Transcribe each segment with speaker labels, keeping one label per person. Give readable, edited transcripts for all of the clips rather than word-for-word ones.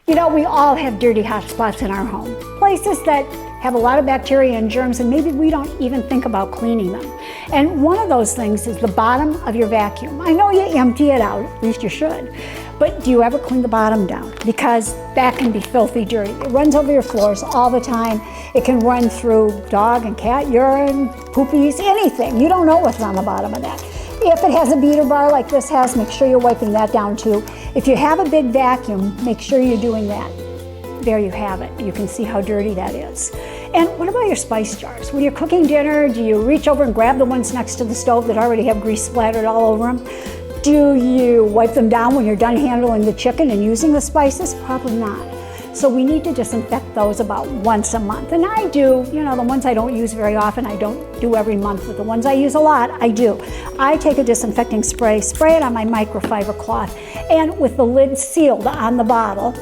Speaker 1: You know, we all have dirty hot spots in our home, places that have a lot of bacteria and germs, and maybe we don't even think about cleaning them. And one of those things is the bottom of your vacuum. I know you empty it out, at least you should, but do you ever clean the bottom down? Because that can be filthy dirty. It runs over your floors all the time. It can run through dog and cat urine, poopies, anything. You don't know what's on the bottom of that. If it has a beater bar like this has, make sure you're wiping that down too. If you have a big vacuum, make sure you're doing that. There you have it. You can see how dirty that is. And what about your spice jars? When you're cooking dinner, do you reach over and grab the ones next to the stove that already have grease splattered all over them? Do you wipe them down when you're done handling the chicken and using the spices? Probably not. So we need to disinfect those about once a month. And I do, you know, the ones I don't use very often, I don't do every month, but the ones I use a lot, I do. I take a disinfecting spray, spray it on my microfiber cloth, and with the lid sealed on the bottle,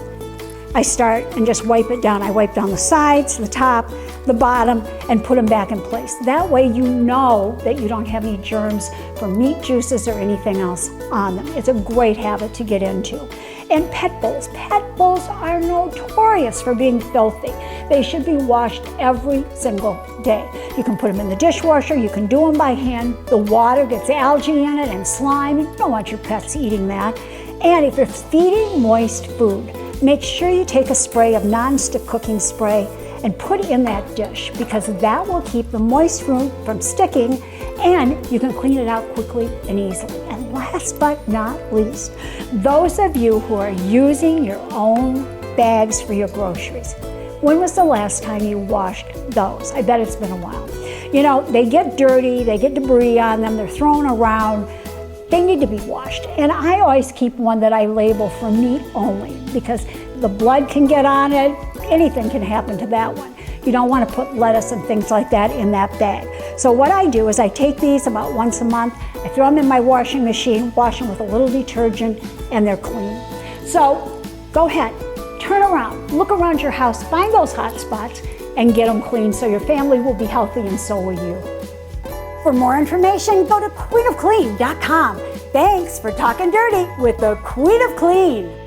Speaker 1: I start and just wipe it down. I wipe down the sides, the top, the bottom, and put them back in place. That way you know that you don't have any germs from meat juices or anything else on them. It's a great habit to get into. And pet bowls. Pet bowls are notorious for being filthy. They should be washed every single day. You can put them in the dishwasher, you can do them by hand. The water gets algae in it and slime. You don't want your pets eating that. And if you're feeding moist food, make sure you take a spray of non-stick cooking spray and put it in that dish, because that will keep the moist food from sticking, and you can clean it out quickly and easily. And last but not least, those of you who are using your own bags for your groceries, when was the last time you washed those? I bet it's been a while. You know, they get dirty, they get debris on them, they're thrown around. They need to be washed. And I always keep one that I label for meat only, because the blood can get on it, anything can happen to that one. You don't want to put lettuce and things like that in that bag. So what I do is I take these about once a month, I throw them in my washing machine, wash them with a little detergent, and they're clean. So go ahead, turn around, look around your house, find those hot spots, and get them clean so your family will be healthy and so will you. For more information, go to queenofclean.com. Thanks for talking dirty with the Queen of Clean.